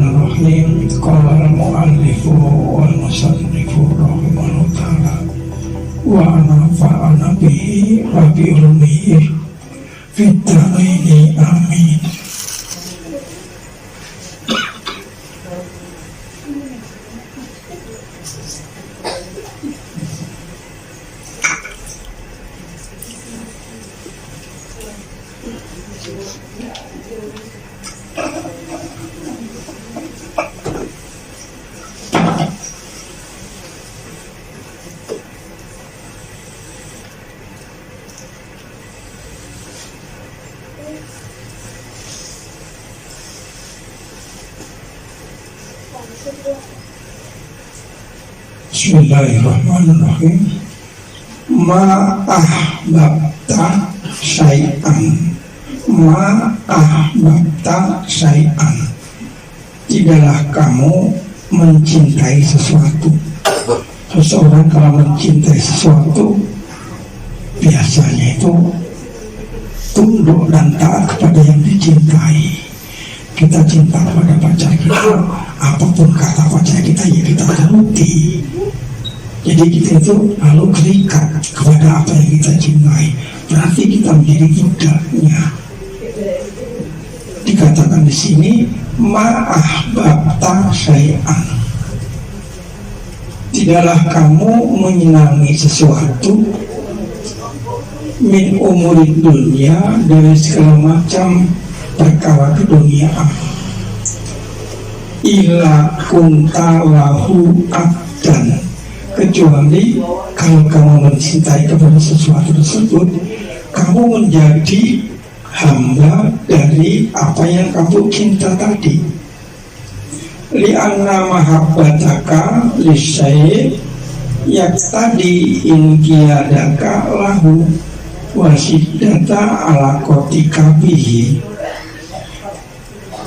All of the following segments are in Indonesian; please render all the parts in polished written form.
Bismillahirrahmanirrahim. Qala al-mu'allifu wal musannifu rahimahullah ta'ala wa nafa'ana bihi wa bi ulmihi fid dharaini amin. Bismillahirrahmanirrahim. Ma'ahbabta syai'an, ma'ahbabta syai'an, tidaklah kamu mencintai sesuatu. Seseorang kalau mencintai sesuatu biasanya itu tunduk dan taat kepada yang dicintai. Kita cinta kepada pacar kita, apapun kata pacar kita ya kita turuti. Jadi kita itu lalu terikat kepada apa yang kita cintai. Berarti kita menjadi budaknya. Dikatakan di sini ma'ahbabta syai'an, tidaklah kamu menyenangi sesuatu min umuri dunia, dari segala macam perkara keduniaan, illa kunta lahu abdan, kecuali kalau kamu mencintai kepada sesuatu tersebut, kamu menjadi hamba dari apa yang kamu cinta tadi. Li'anna mahabbataka lisyai' yaktadi in kiyadaka lahu wasiddata ala kotika bihi,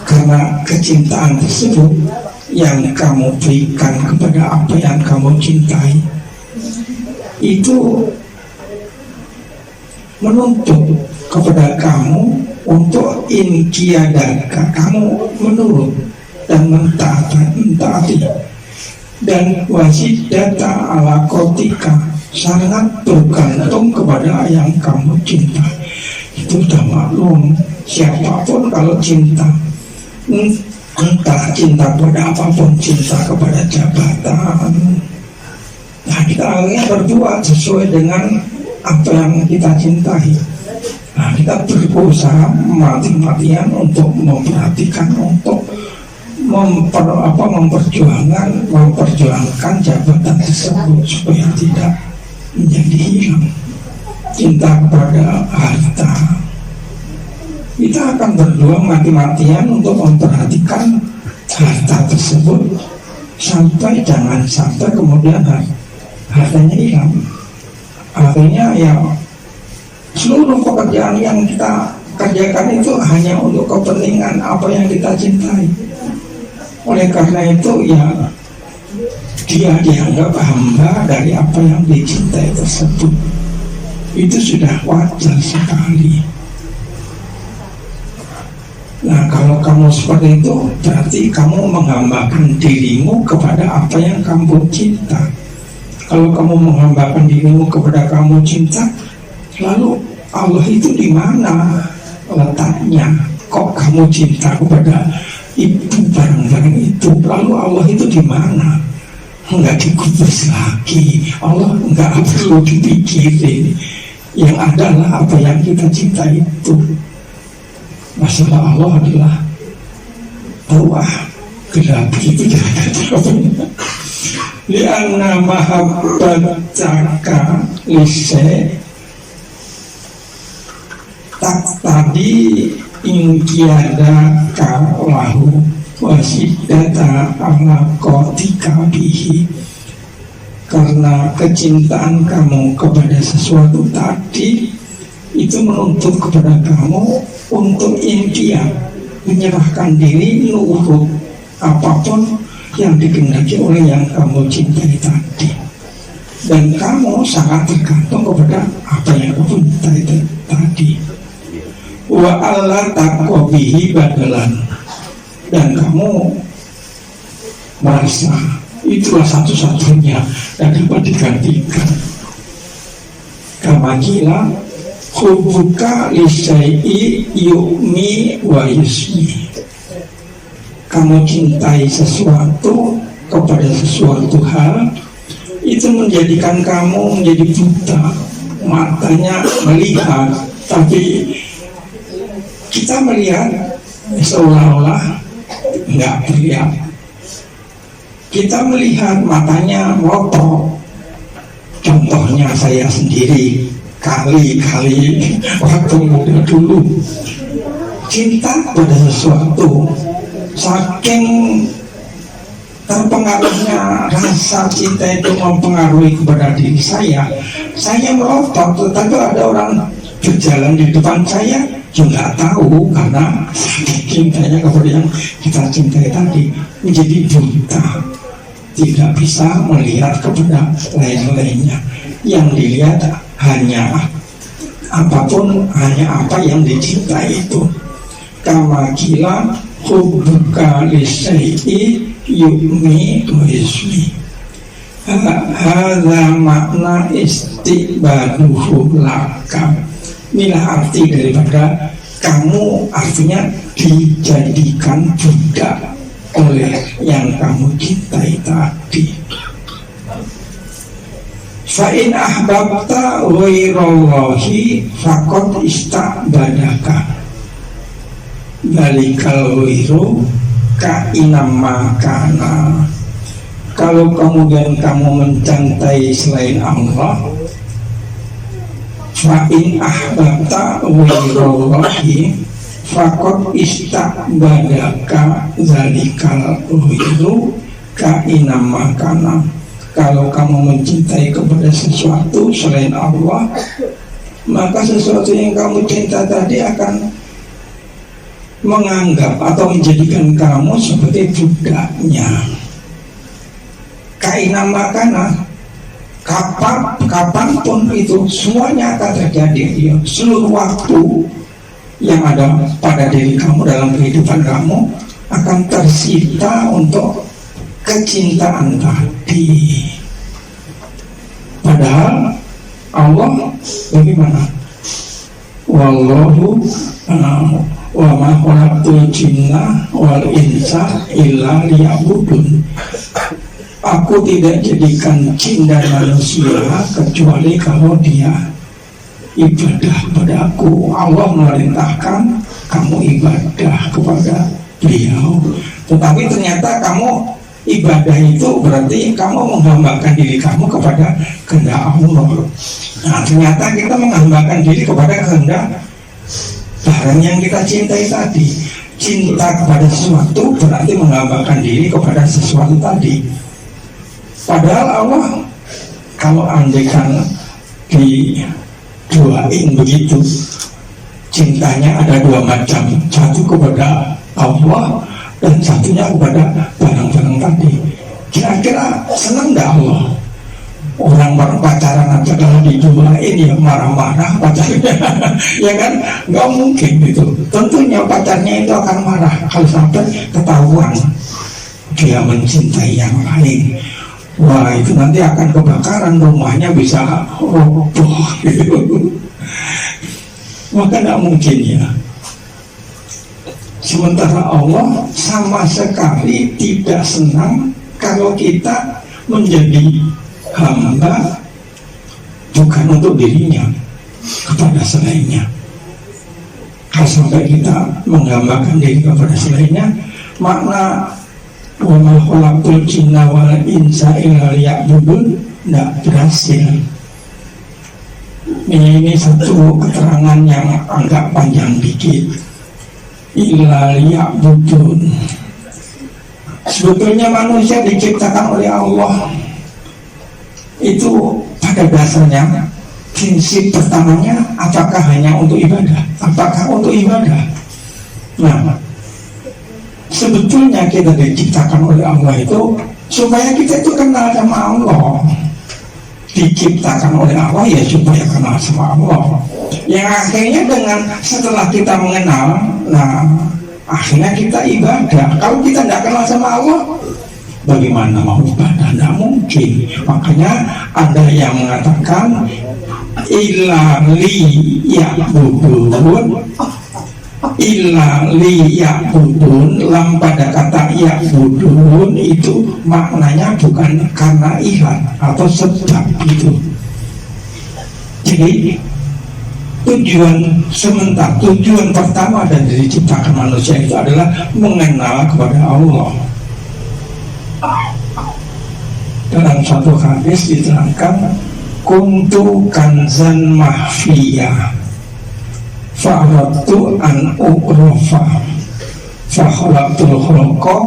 karena kecintaan tersebut yang kamu berikan kepada apa yang kamu cintai itu menuntut kepada kamu untuk inkiadaka, kamu menurut dan mentaati, dan wasidata ala kotika, sangat bergantung kepada yang kamu cinta. Itu sudah maklum, siapapun kalau cinta, entah cinta kepada apapun, cinta kepada jabatan, nah kita akhirnya berbuat sesuai dengan apa yang kita cintai. Nah kita berusaha mati-matian untuk memperhatikan, untuk memperjuangkan jabatan tersebut supaya tidak menjadi hilang. Cinta kepada harta, kita akan berjuang mati-matian untuk memperhatikan harta tersebut jangan sampai kemudian hartanya hilang. Artinya ya seluruh pekerjaan yang kita kerjakan itu hanya untuk kepentingan apa yang kita cintai. Oleh karena itu ya dia dianggap hamba dari apa yang dicintai tersebut. Itu sudah wajar sekali. Nah kalau kamu seperti itu, berarti kamu menghambakan dirimu kepada apa yang kamu cinta. Kalau kamu menghambakan dirimu kepada kamu cinta, lalu Allah itu di mana letaknya? Kok kamu cinta kepada itu barang-barang itu, lalu Allah itu di mana? Enggak dikubus lagi, Allah enggak perlu dipikirin. Yang adalah apa yang kita cinta itu. Masalah Allah adalah tawah gelap, itu jangan jawabnya. Lianna mahabbataka lise tak tadi ingkiada lahu wasidata ala kotika bihi, karena kecintaan kamu kepada sesuatu tadi itu menuntut kepada kamu untuk intian, menyerahkan diri, nurut apapun yang dikehendaki oleh yang kamu cintai tadi. Dan kamu sangat tergantung kepada apa yang kamu cintai tadi. Wa Allah taqwa bihi badalan, dan kamu merasa itulah satu-satunya yang dapat digantikan. Kama kila hubbuka lisai'i yu'mi wa yusmi. Kamu cintai sesuatu kepada sesuatu hal, itu menjadikan kamu menjadi buta, matanya melihat, tapi kita melihat seolah-olah nggak terlihat. Kita melihat matanya ngotot. Contohnya saya sendiri kali-kali waktu muda dulu cinta pada sesuatu, saking terpengaruhnya rasa cinta itu mempengaruhi kepada diri saya melotot. Tetapi ada orang berjalan di depan saya juga tahu, karena cintanya kepada yang kita cintai tadi menjadi buta, tidak bisa melihat kepada lain-lainnya. Yang dilihat hanya apapun, hanya apa yang dicintai itu. Kama kila hubbuka lisai'i yu'mi wa yusmi. Hadza makna istibaduhu laka. Inilah arti daripada kamu, artinya dijadikan budak oleh yang kamu cintai tadi. Fa'in ahbabta ghairallahi faqad istabadaka. Dalikal ghairu ka'inama kana. Kalau kemudian kamu mencintai selain Allah, fa'in ahbabta ghairallahi faqad istabadaka zalikal ghairu ka'inama kana. Kalau kamu mencintai kepada sesuatu selain Allah, maka sesuatu yang kamu cinta tadi akan menganggap atau menjadikan kamu seperti budaknya. Kainama kana, kapanpun itu semuanya akan terjadi. Seluruh waktu yang ada pada diri kamu dalam kehidupan kamu akan tersita untuk kecintaan tadi. Padahal Allah bagaimana? Wallahu wa ma khalaqtul jinna wal insa illa liya'budun. Aku tidak jadikan jin dan manusia kecuali kalau dia ibadah padaku. Allah memerintahkan kamu ibadah kepada beliau. Tetapi ternyata kamu ibadah itu berarti kamu menghambakan diri kamu kepada kehendak Allah. Nah, ternyata kita menghambakan diri kepada kehendak barang yang kita cintai tadi. Cinta kepada sesuatu berarti menghambakan diri kepada sesuatu tadi. Padahal Allah, kalau andaikan diduain begitu, cintanya ada dua macam, satu kepada Allah dan satunya kepada barang-barang tadi. Kira-kira senang nggak Allah? Orang pacaran aja kalau dijualin ya marah-marah pacarnya, ya kan? Nggak mungkin gitu. Tentunya pacarnya itu akan marah kalau sampai ketahuan dia mencintai yang lain. Wah, itu nanti akan kebakaran, rumahnya bisa roboh gitu. Maka nggak mungkin ya. Sementara Allah sama sekali tidak senang kalau kita menjadi hamba bukan untuk dirinya, kepada selainnya. Kalau sampai kita menghambakan diri kepada selainnya, makna wa ma khalaqtul jinna wal insa illa liya'budun tidak berhasil. Ini satu keterangan yang agak panjang dikit. Illa liya'budun. Sebetulnya manusia diciptakan oleh Allah itu pada dasarnya prinsip pertamanya apakah hanya untuk ibadah? Apakah untuk ibadah? Nah, sebetulnya kita diciptakan oleh Allah itu supaya kita itu kenal sama Allah. Diciptakan oleh Allah ya supaya kenal sama Allah. Yang akhirnya dengan setelah kita mengenal, nah akhirnya kita ibadah. Kalau kita tidak kenal sama Allah, Bagaimana mau ibadah? Tidak mungkin. Makanya ada yang mengatakan illa li ya'budun, illa li ya'budun, lam pada kata ya'budun itu maknanya bukan karena ilah atau sebab itu. Jadi tujuan sementara, tujuan pertama dari diciptakan manusia itu adalah mengenal kepada Allah. Dalam satu hadis diterangkan kuntu kanzan mahfiyah fa'aratu an u'rafa fa'khalaqtul khalqa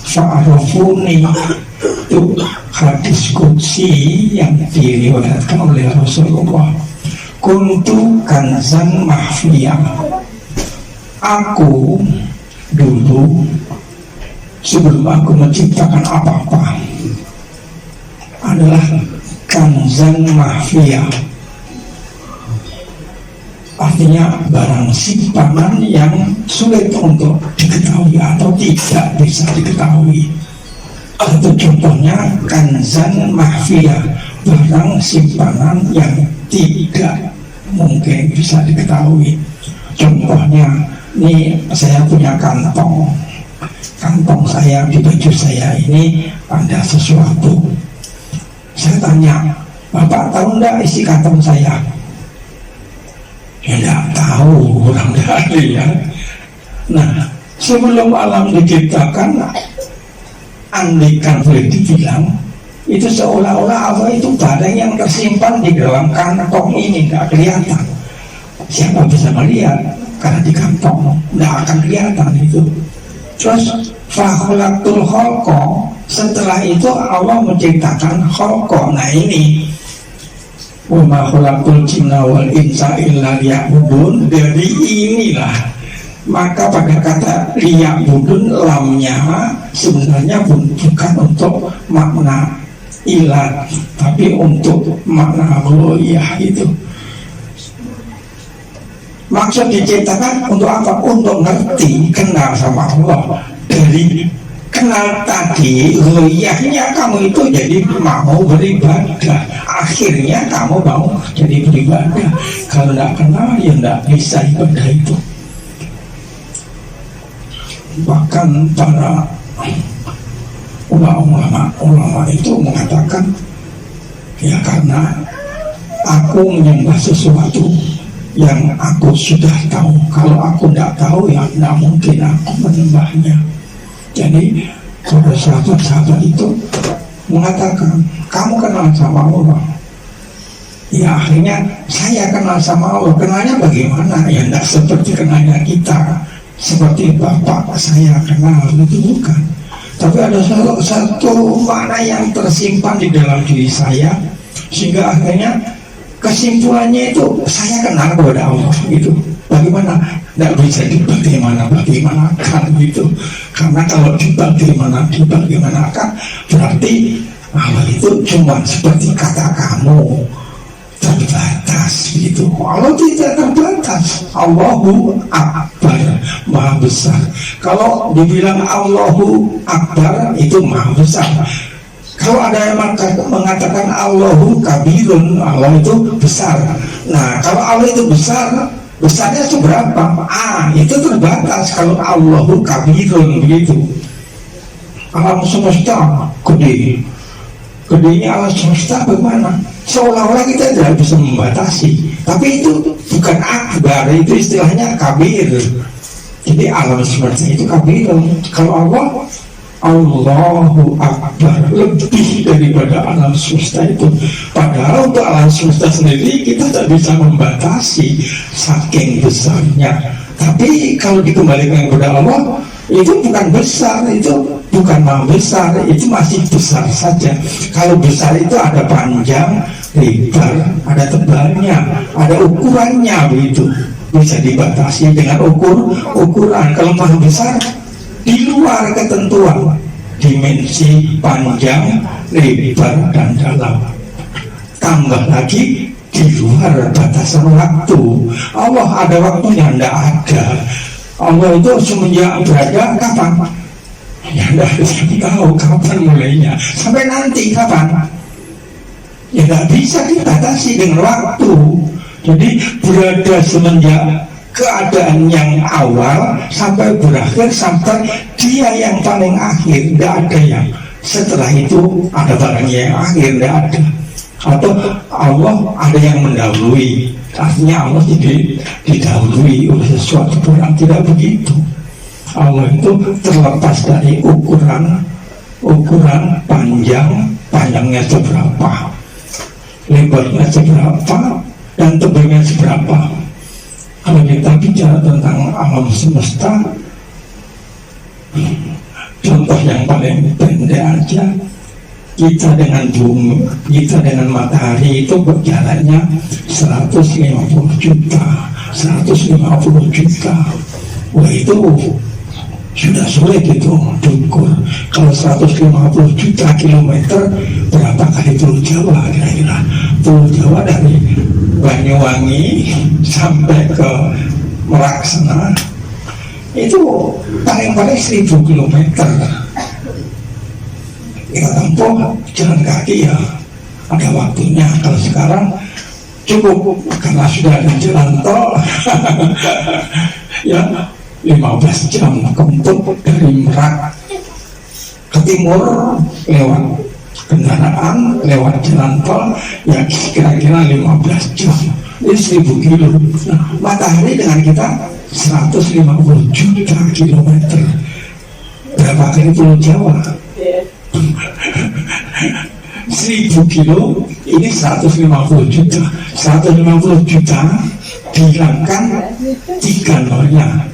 fa'arafuni. Itu hadis qudsi yang diriwayatkan oleh Rasulullah. Kuntu kanzan mahfiyah, aku dulu sebelum aku menciptakan apa-apa adalah kanzan mahfiyah, artinya barang simpanan yang sulit untuk diketahui atau tidak bisa diketahui. Satu contohnya kanzan mahfiyah, barang simpanan yang tidak mungkin bisa diketahui. Contohnya, ini saya punya kantong saya, di baju saya ini ada sesuatu. Saya tanya, Bapak tahu enggak isi kantong saya? Ya enggak tahu, orang dari ya. Nah, sebelum alam diciptakan, andaikan boleh dibilang, itu seolah-olah Allah itu barang yang tersimpan di dalam kantong ini, enggak kelihatan. Siapa bisa melihat? Karena di kantong enggak akan kelihatan itu. Terus fakhalaqtul khalqa, setelah itu Allah menciptakan khalqa. Nah ini wa ma khalaqtul jinna wal insa illa liya'budun. Dari inilah maka pada kata liya'budun, lamnya sebenarnya bukan untuk makna ilah, tapi untuk makna ghayah itu. Maksud diciptakan untuk apa? Untuk ngerti, kenal sama Allah. Dari kenal tadi, ghayahnya kamu itu jadi mau beribadah. Akhirnya kamu mau jadi beribadah. Kalau tidak kenal, ya tidak bisa ibadah itu. Bahkan para ulama itu mengatakan, ya karena aku menyembah sesuatu yang aku sudah tahu. Kalau aku tidak tahu, ya tidak mungkin aku menyembahnya. Jadi para sahabat-sahabat itu mengatakan, kamu kenal sama Allah? Ya akhirnya saya kenal sama Allah. Kenalnya bagaimana? Ya tidak seperti kenalnya kita, seperti bapak saya kenal, itu bukan. Tapi ada satu makna yang tersimpan di dalam diri saya, sehingga akhirnya kesimpulannya itu saya kenal kepada Allah gitu. Bagaimana? Tidak bisa dibagaimanakan gitu. Karena kalau dibagaimanakan berarti Allah itu cuma seperti kata kamu, terbatas gitu. Allah tidak terbatas. Allahu Akbar, Maha Besar. Kalau dibilang Allahu Akbar itu Maha Besar. Kalau ada yang mengatakan Allahu Kabirun, Allah itu besar. Nah, kalau Allah itu besar, besarnya seberapa? Itu terbatas. Kalau Allahu Kabirun begitu. Alam semesta gede. Gedenya alam semesta bagaimana? Seolah-olah kita tidak bisa membatasi. Tapi itu bukan akbar, itu istilahnya kabir. Jadi alam semesta itu kabirun. Kalau Allah, Allahu Akbar, lebih daripada alam semesta itu. Padahal untuk alam semesta sendiri kita tidak bisa membatasi saking besarnya. Tapi kalau dikembalikan kepada Allah, itu bukan besar, itu bukan maha besar, itu masih besar saja. Kalau besar itu ada panjang, lebar, ada tebalnya, ada ukurannya begitu. Bisa dibatasi dengan ukuran. Kalau maha besar, di luar ketentuan dimensi panjang, lebar, dan dalam. Tambah lagi di luar batasan waktu. Allah ada waktunya, tidak ada. Allah itu semenjak berada kapan? Ya tidak bisa tahu kapan mulainya. Sampai nanti kapan? Ya tidak bisa dibatasi dengan waktu. Jadi berada semenjak keadaan yang awal sampai berakhir, sampai dia yang paling akhir. Tidak ada yang setelah itu ada barangnya yang akhir, tidak ada. Atau Allah ada yang mendahului, artinya Allah didahului oleh sesuatu barang. Tidak begitu. Allah itu terlepas dari ukuran panjangnya seberapa, lebarnya seberapa, dan tebalnya seberapa. Kalau kita bicara tentang alam semesta, contoh yang paling pendek aja, kita dengan bumi, kita dengan matahari itu berjalannya 150 juta. Wah, itu sudah sulit itu diukur. Kalau 150 juta kilometer, berapa kali Pulau Jawa kira-kira? Pulau Jawa dari Banyuwangi sampai ke Merak sana itu paling-paling 1000 kilometer. Kita tempuh jalan kaki ya, ada waktunya. Kalau sekarang cukup karena sudah ada jalan tol. Ya, 15 jam kemput dari Merak ke timur lewat kendaraan, lewat jalan tol, ya kira-kira 15 jam. Ini 1000 kilo. Nah, matahari dengan kita 150 juta kilometer. Berapa kali Pulau Jawa? 1000 kilo, ini 150 juta. 150 juta dihilangkan 3 nolnya,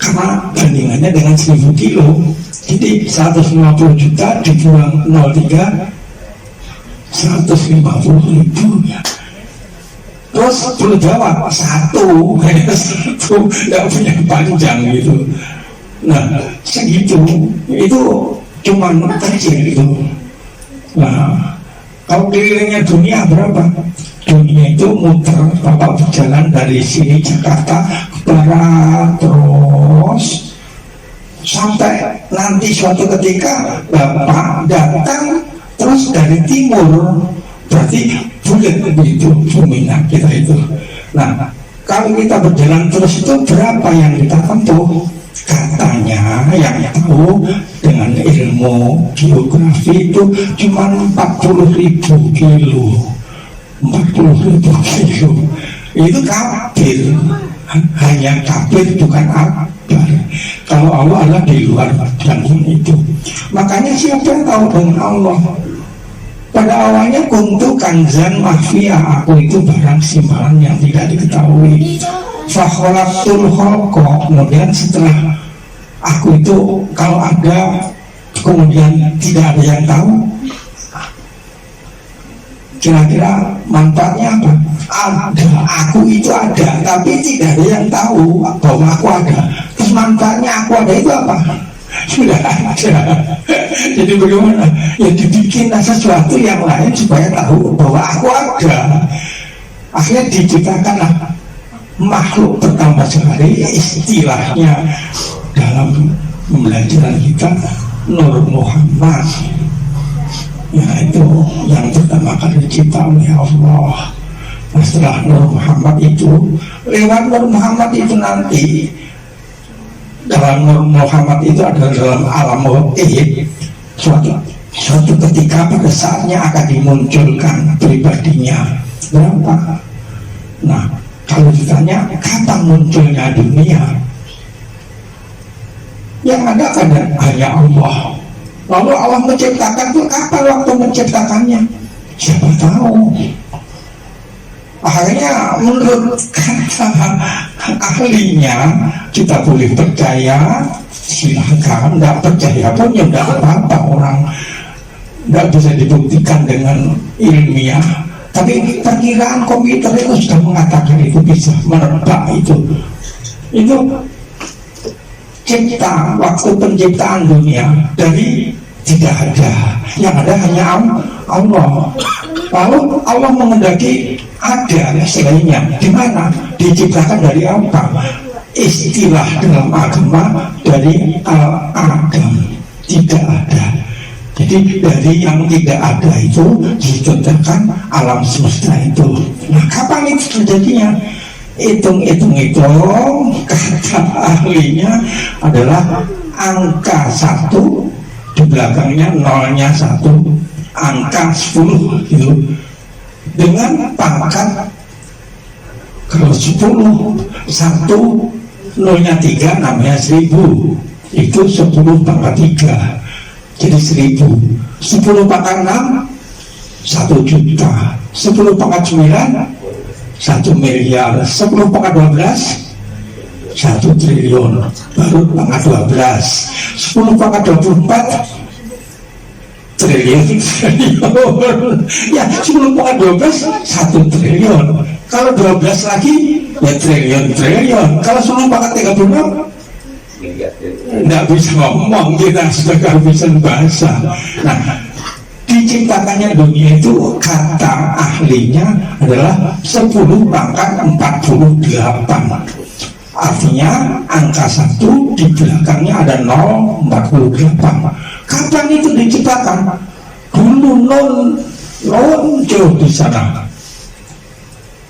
karena bandingannya dengan 1000 kilo. Jadi 150 juta dibuang 03, 150.000 ya. Terus Pulau Jawa satu, nggak punya panjang gitu. Nah, segitu itu cuman kecil gitu. Nah, kalau kelilingnya dunia berapa? Dunia itu muter, Bapak berjalan dari sini Jakarta ke barat terus sampai nanti suatu ketika Bapak datang terus dari timur, berarti bulat begitu bumi kita itu. Nah, kalau kita berjalan terus itu berapa yang kita tempuh? Katanya yang tahu dengan ilmu geografi itu cuma 40.000 kilo. 40.000 kilo itu kafir, hanya kafir bukan akbar. Kalau Allah adalah di luar jangkauan itu. Makanya siapa yang tahu dengan Allah? Pada awalnya kuntu kanzan mahfiyah, aku itu barang simpanan yang tidak diketahui. Fakholaktul kholqo, kemudian setelah aku itu kalau ada, kemudian tidak ada yang tahu, kira-kira manfaatnya apa? Ada, aku itu ada, tapi tidak ada yang tahu bahwa aku ada. Terus manfaatnya aku ada itu apa? Sudah ada. Jadi bagaimana? Ya dibikin sesuatu yang lain supaya tahu bahwa aku ada. Akhirnya diciptakanlah makhluk pertama sekali, istilahnya dalam pembelajaran kita Nur Muhammad. Ya, itu yang pertama kali dicipta oleh Allah. Nah, setelah Nur Muhammad itu, lewat Nur Muhammad itu nanti, dalam Nur Muhammad itu adalah dalam alam gaib, suatu ketika pada saatnya akan dimunculkan pribadinya. Berapa? Nah, kalau ditanya kapan munculnya dunia, yang ada kan hanya Allah. Lalu Allah menciptakan itu kapan waktu menciptakannya? Siapa tahu. Akhirnya menurut kata ahlinya, kita boleh percaya, silahkan. Tidak percaya pun ya tidak apa-apa, orang tidak bisa dibuktikan dengan ilmiah. Tapi perkiraan komputer itu sudah mengatakan itu bisa menebak itu cipta, waktu penciptaan dunia dari tidak ada, yang ada hanya Allah. Lalu Allah menghendaki ada selainnya. Di mana? Diciptakan dari apa? istilah dalam agama dari al-adam, tidak ada. Jadi dari yang tidak ada itu diciptakan alam semesta itu. Nah, kapan itu terjadinya? Hitung, kata ahlinya adalah angka 1, di belakangnya nolnya 1, angka 10 gitu. Dengan pangkat, kalau 10, 1 nolnya 3 namanya 1000, itu 10 pangkat 3, jadi 1000. 10 pangkat 6 1 juta, 10 pangkat 9 1 miliar, 10 pangkat 12 1 triliun, baru pangkat 12, 10 pangkat 24 triliun. Ya, 10 pangkat 12 1 triliun, kalau 12 lagi ya triliun. Kalau 10 pangkat 36 nggak bisa ngomong, kita sudah kehabisan bahasa. Nah, diciptakannya dunia itu kata ahlinya adalah 10 pangkat 48. Artinya angka 1 di belakangnya ada 0, 48. Kapan itu diciptakan? Dulu non jauh di sana.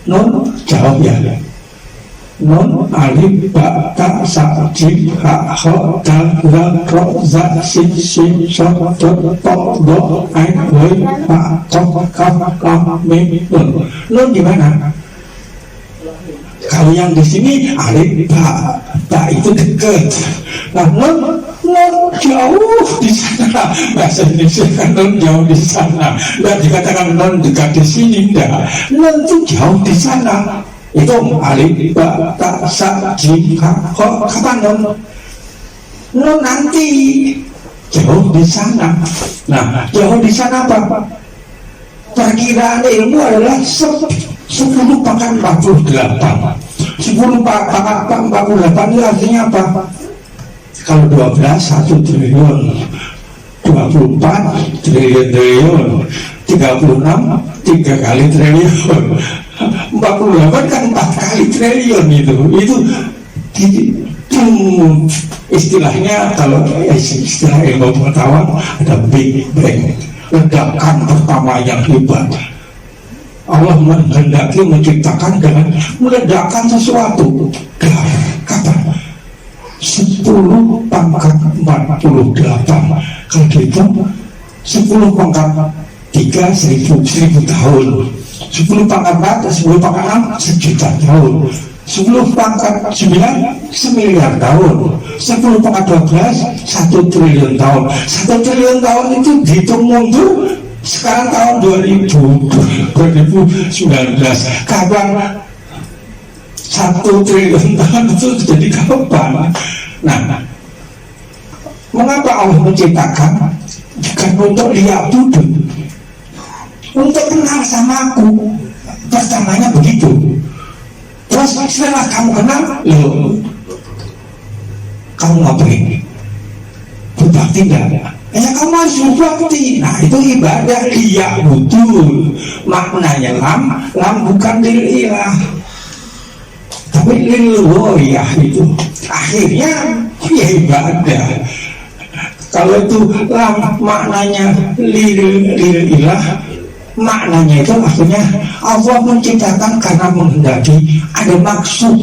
Non jauh ya. Non alif ba ta sa jim ha ho dal ra ro za sin sin sha to do ain wei pa to ka lam mim nun. Non di mana? Kalau yang di sini alif ba itu dekat. Nah, non jauh di sana. Bahasa Indonesia kan non jauh di sana. Nggak dikatakan non dekat di sini, enggak. Non itu jauh di sana. Itu alif ba ta sa jim ha ho. Kapan non? Non nanti jauh di sana. Nah, jauh di sana apa? Perkiraan ilmu adalah 10 pangkat 48. 10 pangkat 48 itu artinya apa? Kalau 12 1 triliun, 24 triliun, 36 3 kali triliun, 48 kan 4 kali triliun. Itu istilahnya, kalau istilah ilmu pengetahuan ada Big Bang, ledakan pertama yang hebat. Allah menghendaki menciptakan dengan meledakkan sesuatu. Kapan? 10 pangkat 48. Kalau dihitung 10 pangkat 3 1000 tahun, 10 pangkat 4 10 pangkat 6 1.000.000 tahun, 10 pangkat 9 1.000.000.000 tahun, 10 pangkat 12 1 triliun tahun. 1 triliun tahun itu dihitung mundur. Sekarang tahun 2019, kapan 1 triliun tahun itu jadi kapan? Nah, mengapa Allah menciptakan? Bukan untuk lihat duduk, untuk kenal sama aku. Pertamanya begitu. Terus setelah kamu kenal, kamu ngapain? Berbakti enggak? Ya kamu harus berbakti. Nah, itu ibadah. Iya betul. Maknanya lam bukan lil ilah, tapi lil woyah. Itu akhirnya ya ibadah. Kalau itu lam maknanya lil ilah, maknanya itu akhirnya Allah menciptakan karena menghendaki, ada maksud.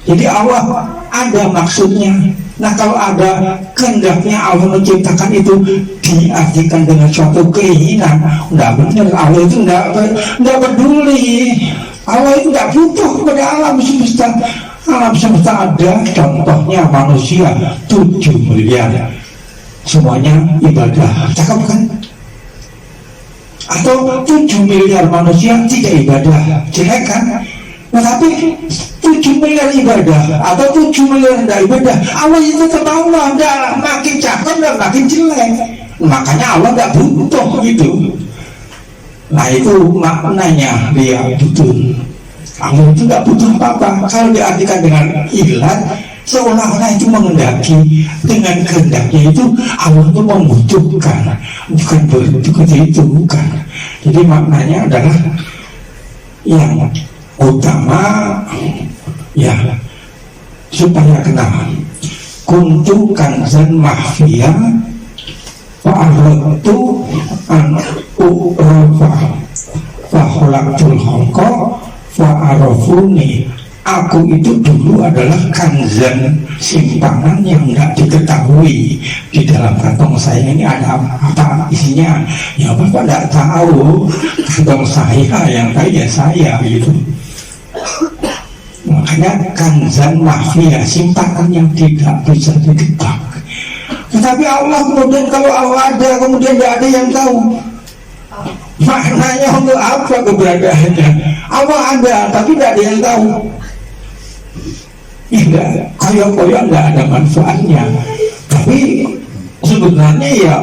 Jadi Allah ada maksudnya. Nah, kalau ada kehendaknya Allah menciptakan itu diartikan dengan suatu keinginan, enggak benar. Allah itu enggak peduli. Allah itu enggak butuh kepada alam semesta. Alam semesta ada, contohnya manusia 7 miliar. Semuanya ibadah. Cakap kan? Atau 7 miliar manusia tidak ibadah. Jelek kan? Tetapi 7 miliar ibadah atau 7 miliar tidak ibadah, Allah itu terbawa, makin cakep dan makin jelek. Makanya Allah tidak butuh gitu. Nah, itu maknanya dia betul. Allah itu tidak butuh apa-apa. Kalau diartikan dengan ilah, seolah-olah itu menghendaki. Dengan kehendaknya itu Allah itu membutuhkan, bukan begitu itu, bukan. Jadi maknanya adalah yang utama, ya supaya kenal kuntu kanzan mahfia fa'aratu an u'rafa fa'holaktul hongko fa'arafuni. Aku itu dulu adalah kanzan, simpanan yang tidak diketahui. Di dalam kantong saya ini ada apa isinya, ya Bapak tidak tahu. Kantong saya yang tahu ya saya gitu. Makanya kanzan mahfia, simpanan yang tidak bisa ditebak. Tetapi Allah kemudian, kalau Allah ada kemudian tidak ada yang tahu, maknanya untuk apa keberadaannya? Allah ada tapi tidak ada yang tahu. Ya, koyo-koyo tidak ada manfaatnya. Tapi sebenarnya ya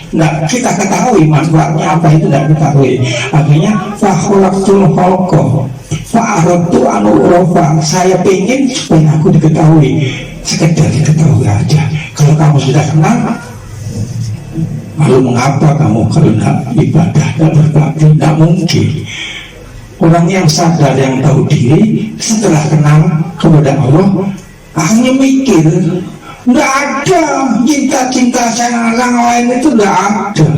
tidak kita ketahui manfaatnya apa, itu tidak ketahui. Akhirnya fakholaktul holko fa'aratu anu urofa, saya pengen supaya aku diketahui, sekedar diketahui aja. Kalau kamu sudah kenal, lalu mengapa kamu kalau tidak ibadah, tidak berbakti? Tidak mungkin. Orang yang sadar, yang tahu diri, setelah kenal kepada Allah, hanya mikir, tidak ada cinta-cinta saya orang lain, itu tidak ada.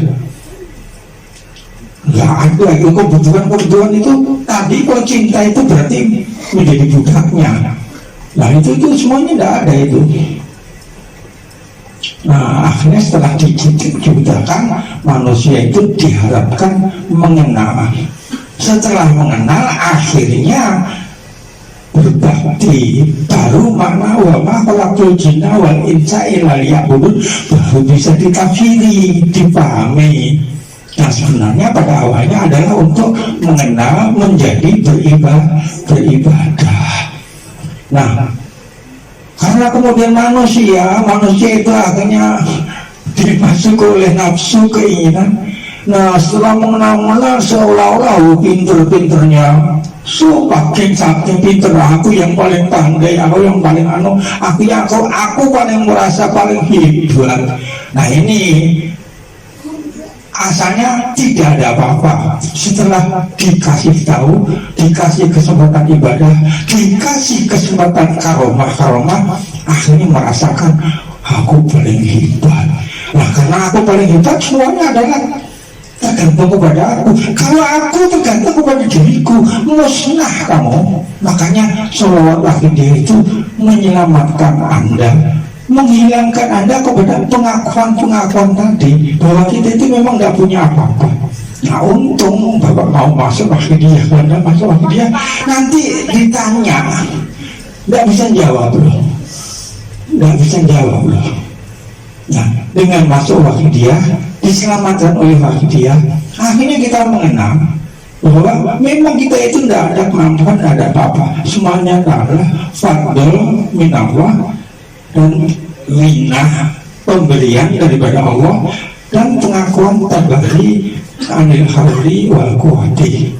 Tidak ada. Itu kebutuhan itu tadi, kalau cinta itu berarti menjadi budaknya. Nah itu semuanya tidak ada itu. Nah akhirnya setelah diciptakan, manusia itu diharapkan mengenal. Setelah mengenal, akhirnya berbakti, baru makna wa ma khalaqtul jinna wal insa illa liya'budun baru bisa ditafsiri, dipahami. Nah sebenarnya pada awalnya adalah untuk mengenal, menjadi beribadah. Nah karena kemudian manusia itu akhirnya dimasuki oleh nafsu, keinginan. Nah setelah mengenal seolah-olah pinter-pinternya, saking pinter, aku yang paling pandai, aku yang paling aku paling merasa paling hebat. Nah ini asalnya tidak ada apa-apa. Setelah dikasih tahu, dikasih kesempatan ibadah, dikasih kesempatan karomah, akhirnya merasakan aku paling hebat. Nah karena aku paling hebat, semuanya adalah tergantung kepada aku. Kalau aku tergantung kepada diriku, musnah kamu. Makanya sholawat dia itu menyelamatkan Anda, menghilangkan Anda kepada pengakuan tadi bahwa kita itu memang tidak punya apa-apa. Nah untung Bapak mau masuk dia, Anda masuk dia, nanti ditanya tidak bisa jawab loh, tidak bisa jawab loh. Nah dengan masuk dia, diselamatkan oleh dia, akhirnya kita mengenal bahwa memang kita itu tidak ada kemampuan, tidak ada apa-apa, semuanya adalah fadl minallah dan minah, pemberian daripada Allah, dan pengakuan tabari anil hawli wal quwwati.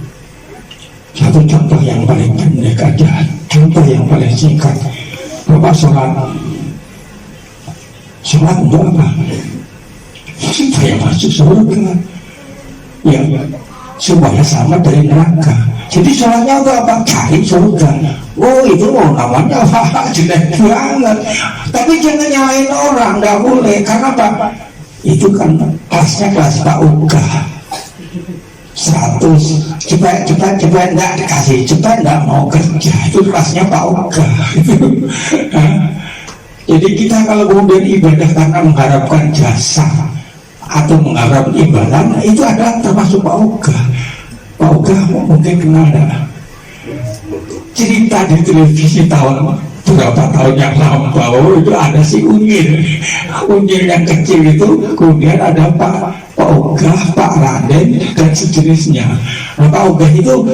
Satu contoh yang paling pendek aja, contoh yang paling singkat. Bapak sholat untuk apa? Supaya masuk surga, ya supaya selamat dari neraka. Jadi sholatnya untuk apa? Cari surga. Oh itu namanya jelek banget. Tapi jangan nyalain orang, nggak boleh. Karena apa? Itu kan kelasnya kelas Pak Uga 100, cepat nggak dikasih, cepat nggak mau kerja, itu kelasnya Pak Uga. Jadi kita kalau kemudian ibadah karena mengharapkan jasa atau mengharap imbalan, itu adalah termasuk Pak Uga. Pak Uga mungkin kenal dah cerita di televisi tahun berapa tahun yang lampau, itu ada si Unyil yang kecil itu, kemudian ada Pak Uga, Pak Raden dan sejenisnya. Nah, Pak Uga itu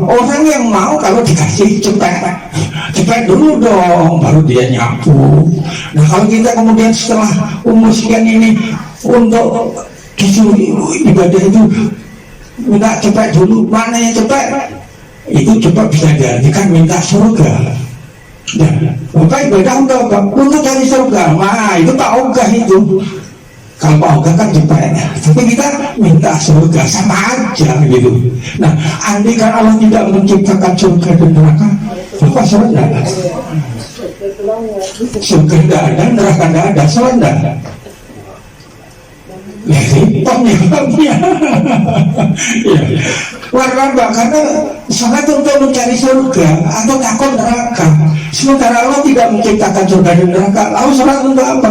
orang yang mau kalau dikasih cepet dulu dong, baru dia nyapu. Nah kalau kita kemudian setelah umur sekian ini untuk disuruh ibadah itu minta cepet dulu, mana yang cepet? Itu cepat bisa diartikan minta surga. Nah, maka ibadah untuk cari surga. Nah itu Pak Ogah itu. Kalau Pak Ogah kan cepet, tapi kita minta surga, sama aja gitu. Nah, andai kan Allah tidak menciptakan surga dan neraka, Bapak surga. Surga nggak ada, neraka nggak ada, sholat nggak ada. Ya repotnya ya. Warna karena sholat untuk mencari surga atau takut neraka. Sementara Allah tidak menciptakan surga dan neraka. Lalu sholat untuk apa?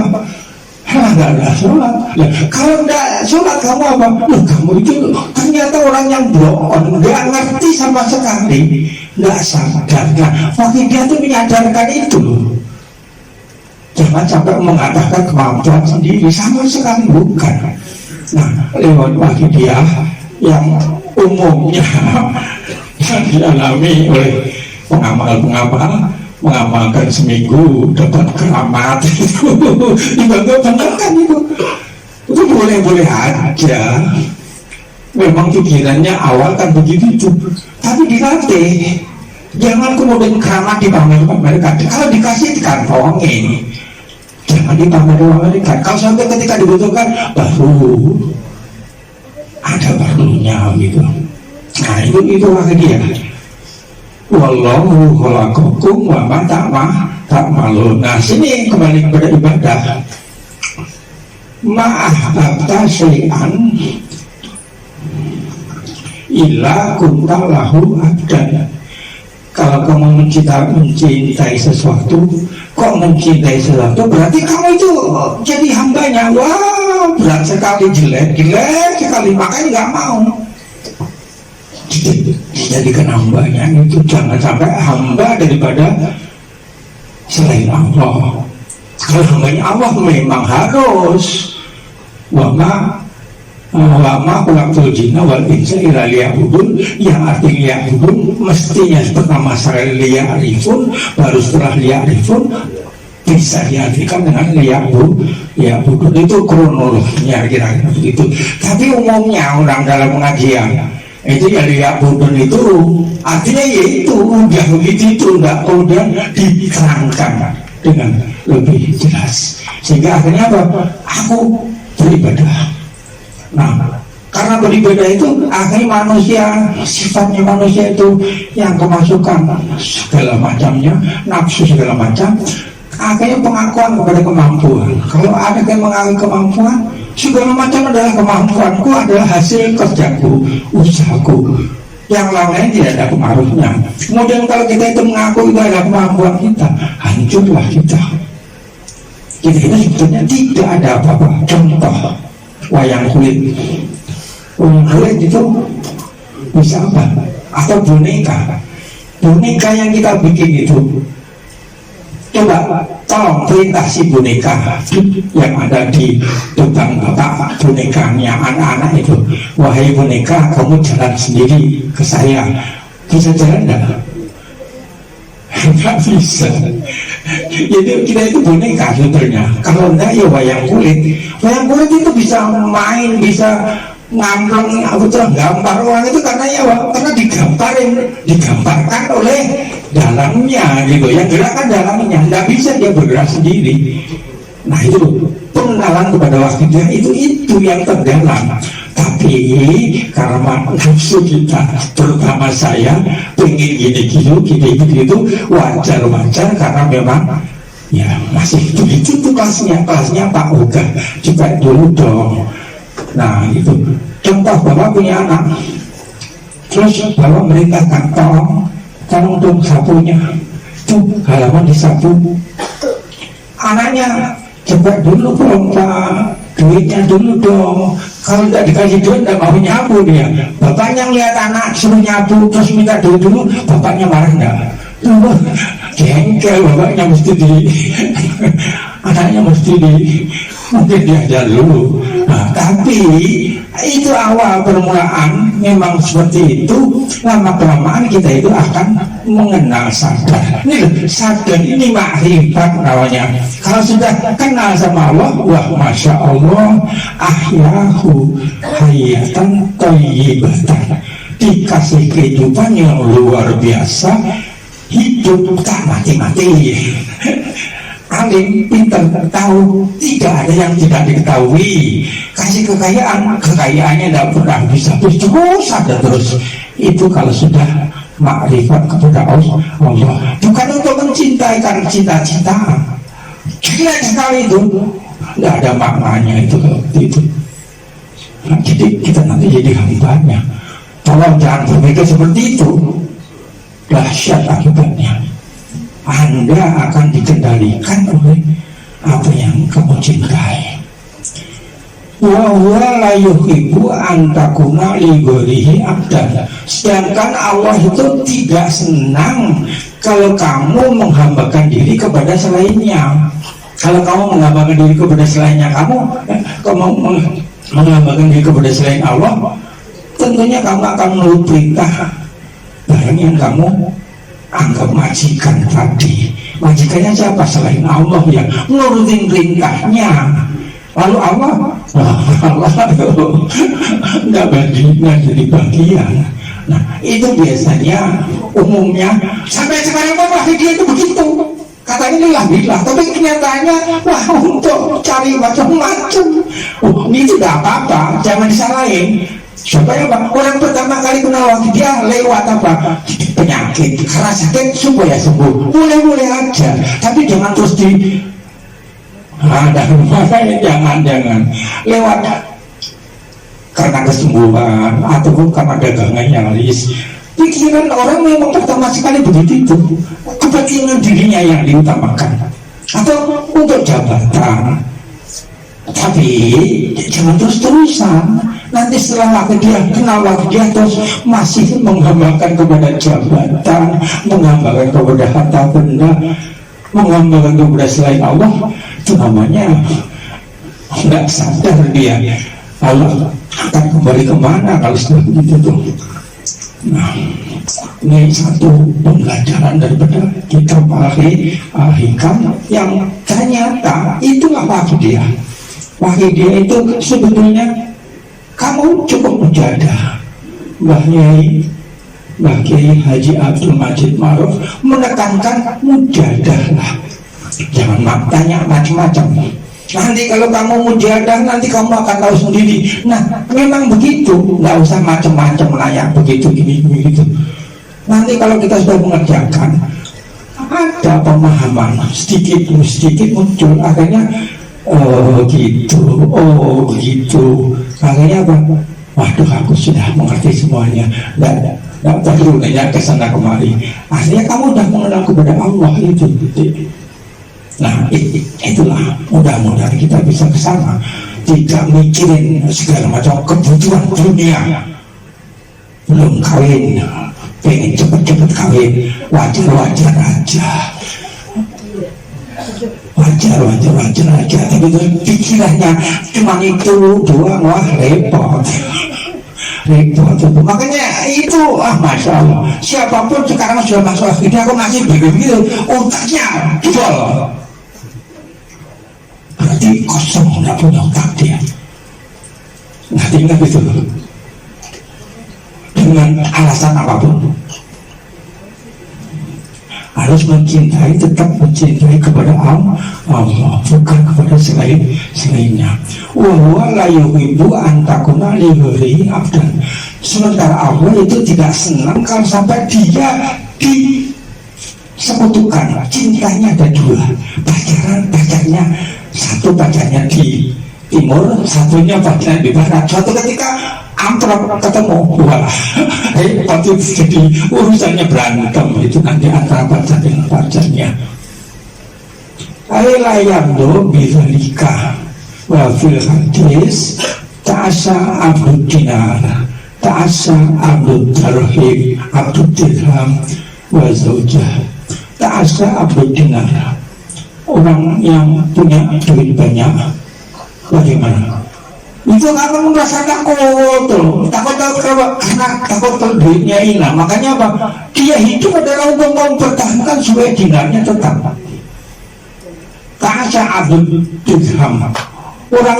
Nggak ada sholat. Ya, kalau nggak sholat kamu apa? Loh, kamu itu ternyata orang yang bohong, nggak ngerti sama sekali, nggak sadar. Nah, waktu dia tuh menyadarkan itu. Jangan sampai mengatakan kemampuan sendiri, sama sekali bukan. Nah, lewat wakil dia yang umumnya yang dialami oleh pengamal-pengamal, mengamalkan seminggu dapat keramat itu juga benar kan itu boleh-boleh aja. Memang pikirannya awal kan begitu, tapi dilatih. Jangan kemudian keramat dipamerkan mereka. Kalau dikasih dikantongin, jangan dipamerkan. Kalau sampai ketika dibutuhkan baru ada perlunya gitu. Nah itu lagi dia. Wallahu khalaqakum wa ma ta'malun. Nah sini kembali kepada ibadah. Ma'ahbabta syai'an illa kunta lahu abdan. Kalau kamu mencintai sesuatu, kok mencintai sesuatu berarti kamu itu jadi hambanya. Wah, berat sekali, jelek sekali, makanya nggak mau dijadikan hambanya. Itu jangan sampai hamba daripada selain Allah. Kalau hambanya Allah memang harus lama waktu jina wal insa ila liya'budun, yang artinya liya'budun mestinya pertama sekali liya'rifun, baru setelah liya'rifun bisa diartikan dengan liya'budun. Itu kronologinya kira-kira begitu. Tapi umumnya orang dalam pengajian itu ya liya'budun itu artinya yaitu udah begitu, itu enggak kemudian diterangkan dengan lebih jelas, sehingga akhirnya apa? Aku beribadah. Nah, karena beribadah itu akhirnya manusia, sifatnya manusia itu yang kemasukan segala macamnya, nafsu segala macam, akhirnya pengakuan kepada kemampuan. Kalau ada yang mengakui kemampuan, segala macam adalah kemampuanku, adalah hasil kerjaku, usahaku. Yang lain tidak ada pengaruhnya. Kemudian kalau kita itu mengaku itu adalah kemampuan kita, hancurlah kita. Kita itu sebetulnya tidak ada apa-apa. Contoh wayang kulit. Wayang kulit itu bisa apa? Atau boneka. Boneka yang kita bikin itu, coba tolong perintah si boneka yang ada di tukang bapak bonekanya anak-anak itu, wahai boneka, kamu jalan sendiri ke saya. Bisa jalan enggak? Enggak bisa. Jadi kita itu boneka sebetulnya. Kalau enggak ya wayang kulit. Wayang kulit itu bisa main, bisa ngampleng, aku terus gambar orang itu karena ya karena digambarkan oleh dalamnya gitu. Yang gerakan dalamnya, enggak bisa dia bergerak sendiri. Nah itu pengenalan kepada waktunya itu yang terdalam. Tapi karena nafsu kita, terutama saya, pengen gini gitu, wajar karena memang ya masih begitu tuh kelasnya Pak Uga juga dulu dong. Nah itu contoh bapak punya anak, terus bapak merintahkan tolong dong sapunya, tuh halaman disapu. Anaknya coba dulu Pak, duitnya dulu dong. Kalau tidak dikasih duit tidak mau nyapu dia. Bapaknya lihat anak suruh nyapu terus minta duit dulu, bapaknya marah enggak? Jengkel bapaknya mesti anaknya mesti mungkin diajar dulu. Nah, tapi itu awal permulaan memang seperti itu. Lama kelamaan kita itu akan mengenal sadar. Ini sadar, ini makrifat namanya. Kalau sudah kenal sama Allah, wah masya Allah, ahyahu hayatan thayyibatan, dikasih kehidupan yang luar biasa, hidup tak mati-mati. Alim, pintar, tahu, tidak ada yang tidak diketahui. Kasih kekayaannya tidak pernah bisa terus ada terus. Itu kalau sudah makrifat kepada Allah, bukan untuk mencintai karena cinta-cintaan. Jelek sekali itu, tidak ada maknanya itu kalau itu. Nah, jadi kita nanti jadi hambanya. Tolong jangan berpikir seperti itu, dahsyat akibatnya. Anda akan dikendalikan oleh apa yang kamu cintai. Wa huwa la yuhibbu an takuna li ghairihi abdan. Sedangkan Allah itu tidak senang kalau kamu menghambakan diri kepada selainnya. Kalau kamu menghambakan diri kepada selainnya, kamu menghambakan diri kepada selain Allah, tentunya kamu akan menurut perintah barang yang kamu anggap majikan tadi. Majikannya siapa selain Allah yang menurutin perintahnya? Lalu Allah nggak jadi bagian. Nah itu biasanya umumnya sampai sekarang masih dia itu begitu. Katanya lillah, tapi kenyataannya wah untuk cari macam-macam. Ini tidak apa-apa, jangan disalahin. Supaya apa? Orang pertama kali kenal dia lewat apa? Penyakit, karena sakit supaya sembuh. Boleh-boleh aja, tapi jangan terus di ada jangan lewat karena kesembuhan ataupun karena dagangan yang laris. Pikiran orang memang pertama sekali begitu itu, kepentingan dirinya yang diutamakan atau untuk jabatan. Tapi jangan terus-terusan. Nanti setelah waktu dia kenal waktu dia terus masih menghambakan kepada jabatan, menghambakan kepada harta benda, menghambakan kepada selain Allah, itu namanya nggak sadar dia. Allah akan kembali kemana kalau sudah begitu tuh. Nah, ini satu pembelajaran daripada kita Hikam yang ternyata itulah wahyu dia. Wahyu dia itu sebetulnya kamu cukup menjadah. Mbah Kiai Haji Abdul Majid Ma'ruf menekankan mujadahlah, jangan tanya macam-macam. Nanti kalau kamu mujadah, nanti kamu akan tahu sendiri. Nah memang begitu, nggak usah macam-macam layak begitu gini begitu. Nanti kalau kita sudah mengerjakan, ada pemahaman sedikit demi sedikit muncul, akhirnya gitu, oh begitu. Akhirnya apa? Waduh, aku sudah mengerti semuanya. Nggak perlu nanya ke sana kemari. Akhirnya kamu sudah mengenal kepada Allah itu. Nah itulah, mudah-mudahan kita bisa ke sana, tidak mikirin segala macam kebutuhan dunia. Belum kawin, pengen cepet-cepet kawin, wajar-wajar aja. Wajar aja, tapi pikirannya cuma itu doang, wah repot. Makanya itu masya Allah, siapapun sekarang sudah masuk akhirnya aku masih begitu, otaknya jebol, berarti kosong, tidak punya otak dia. Nah tinggal itu dengan alasan apapun harus mencintai, tetap mencintai kepada Allah, bukan kepada selainnya. Wa huwa la yuhibbu an takuna li ghairihi abdan. Sementara Allah itu tidak senang kalau sampai dia disekutukan. Cintanya ada dua, pacarnya satu pacarnya di timur, satunya pacarnya di barat. Suatu ketika amplop ketemu, wah repot, jadi urusannya berantem itu nanti antara pacar dengan pacarnya. Ailayamdo bizalika wa fil hadis ta'asa abdud dinar, ta'asa abdud darhim, abdud dirham wa zaujah. Ta'asa abdud dinar, orang yang punya duit banyak bagaimana? Itu karena merasa takut karena takut duitnya hilang. Makanya apa? Dia hidup adalah untuk mempertahankan supaya dinarnya tetap. Ta'asa abdul dirham, orang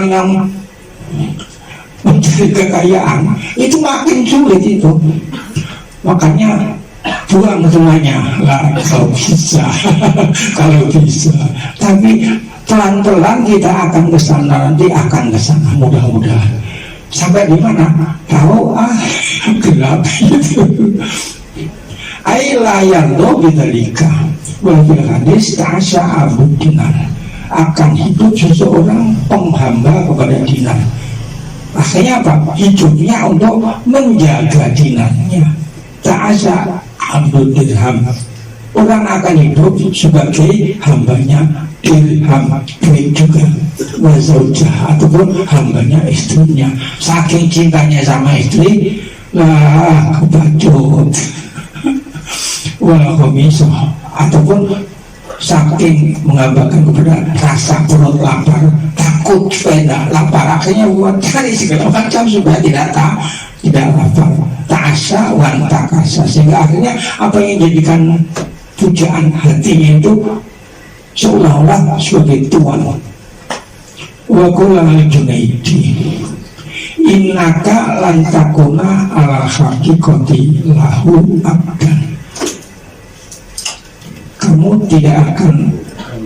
yang mencari kekayaan itu makin sulit itu. Makanya buang semuanya lah kalau bisa. Kalau bisa, tapi pelan-pelan kita akan ke sana, nanti akan ke sana mudah-mudahan. Sampai di mana? Tahu gelap itu. Ailayan lo bitalika wafil hadis ta'asya abu dinar, akan hidup seseorang penghamba kepada dinar. Akhirnya apa? Hidupnya untuk menjaga dinarnya. Ta'asya abu dirham, orang akan hidup sebagai hambanya dirham, duit juga. Wazaujah, ataupun hambanya istrinya. Saking cintanya sama istri, lah kebacut. Wah komiso, ataupun saking menggambarkan kepada rasa perut lapar, takut supaya lapar, akhirnya buat cari segala macam supaya tidak lapar. Ta'asa wan takasa, sehingga akhirnya apa yang jadikan pujaan hatinya itu seolah-olah sebagai tuan. Wa qala al-Junaidi innaka lan takuna ala haqiqati lahu abdan, kamu tidak akan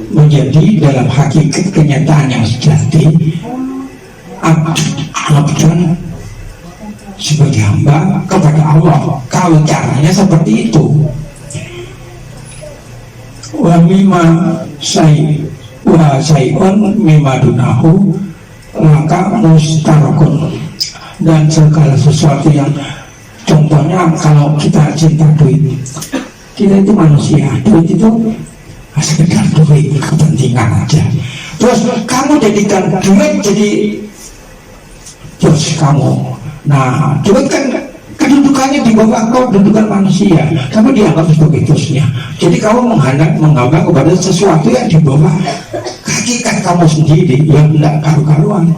menjadi dalam hakikat kenyataan yang sejati abdan sebagai hamba kepada Allah. Kalau caranya seperti itu, wa mimma sayun mimma dunahu laka mustarakun, dan segala sesuatu yang, contohnya kalau kita cinta duit, kita itu manusia, duit itu sekedar duit, kepentingan aja. Terus kamu jadikan duit jadi bos kamu. Nah, duit kan kedudukannya di bawah kedudukan manusia, kamu dianggap sebagai bosnya. Jadi kamu menghamba kepada sesuatu yang di bawah hakikat kamu sendiri, yang tidak karu-karuan.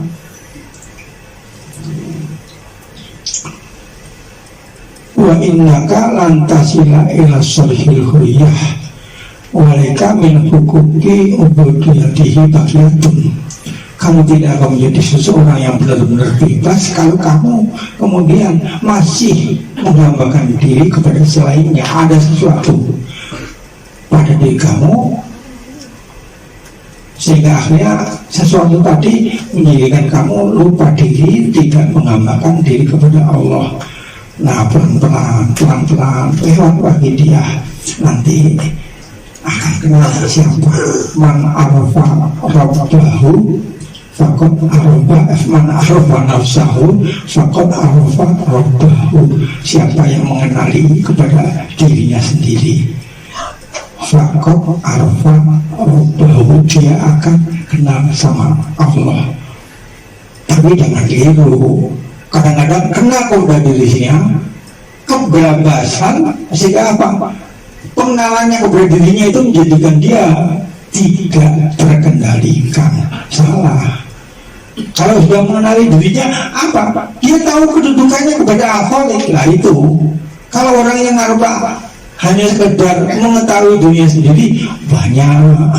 Wa innaka lantasila ila sulhil huriyah walika min hukuki ubudiyatihi bakiyatun, kamu tidak akan menjadi seseorang yang benar-benar bebas kalau kamu kemudian masih menghambakan diri kepada selainnya. Ada sesuatu pada diri kamu sehingga akhirnya sesuatu tadi menjadikan kamu lupa diri, tidak menghambakan diri kepada Allah. Nah, pelan-pelan lewat bagi dia nanti akan kenal siapa. Man arafa rabbahu faqad arafa, man arafa nafsahu faqad arafa rabbahu, siapa yang mengenali kepada dirinya sendiri, faqad arafa rabbahu, dia akan kenal sama Allah. Tapi jangan keliru, kadang-kadang kena kepada dirinya kebebasan, sehingga apa? Pengenalannya kepada dirinya itu menjadikan dia tidak terkendalikan. Salah. Kalau sudah mengenali dirinya, apa? Dia tahu kedudukannya kepada al-Khaliq. Lah itu. Kalau orang yang hanya sekedar mengetahui dirinya sendiri, banyak.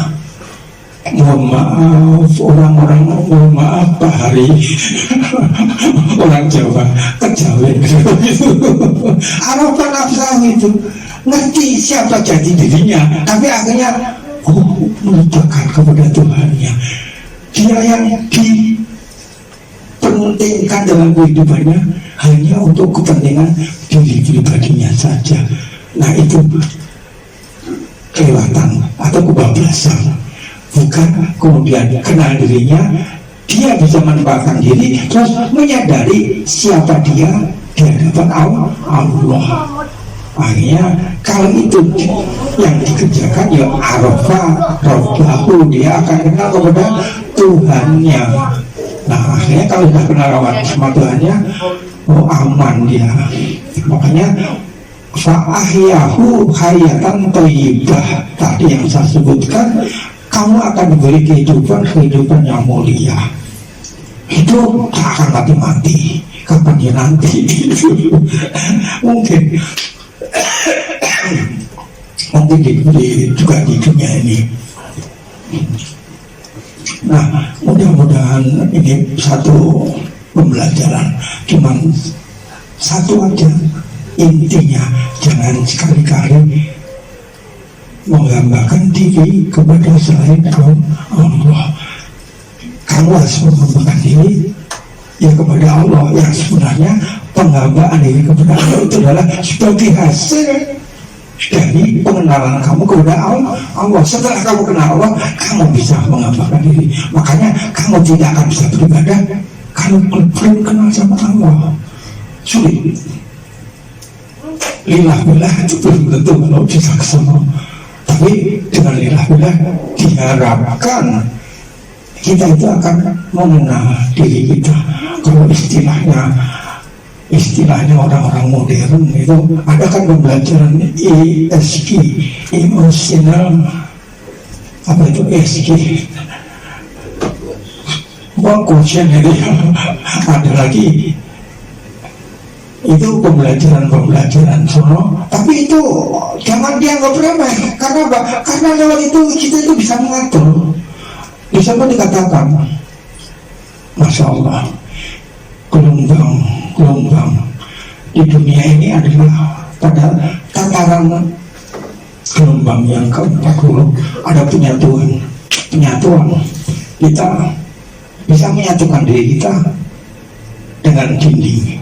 Mohon maaf, orang-orang mohon maaf Pak Hari, orang Jawa kejawen arafah nafsah itu, ngerti siapa jati dirinya, tapi akhirnya melupakan kepada Tuhannya. Dia yang dipentingkan dalam kehidupannya hanya untuk kepentingan diri pribadinya saja. Nah itu kelewatan atau kebablasan. Bukan kemudian kenal dirinya, dia bisa manfaatkan diri, terus menyadari siapa dia di hadapan Allah. Akhirnya kalau itu yang dikerjakan, ya arafah rabbahu, dia akan kenal kepada Tuhannya. Nah akhirnya kalau sudah kenal sama Tuhannya, aman dia. Makanya fa'ahyahu hayatan thayyibah, tadi yang saya sebutkan, kamu akan diberi kehidupan yang mulia. Hidup tak akan mati-mati. Kapan dia nanti? mungkin diberi juga di dunia ini. Nah, mudah-mudahan ini satu pembelajaran. Cuman satu aja intinya, jangan sekali-kali menggambarkan diri kepada selain Allah. Kamu harus menggambarkan diri ya kepada Allah yang sebenarnya penghambaan diri kepada Allah itu adalah sebagai hasil dari pengenalan kamu kepada Allah. Setelah kamu kenal Allah, kamu bisa menghambakan diri. Makanya kamu tidak akan bisa beribadah kalau belum kenal sama Allah. Sulit. Lillah billah itu belum tentu kalau bisa ke sana. Tapi dengan lillah billah diharapkan kita itu akan mengenal diri kita. Kalau istilahnya orang-orang modern itu ada kan pembelajaran ESG, emotional apa itu ESG quotient itu ada lagi itu pembelajaran sono, tapi itu jangan dianggap remeh. Karena apa? Karena lewat itu kita itu bisa mengatur. Bisa pun dikatakan, Masya Allah, gelombang di dunia ini adalah pada tataran gelombang yang ke-40 ada penyatuan. Kita bisa menyatukan diri kita dengan dinding.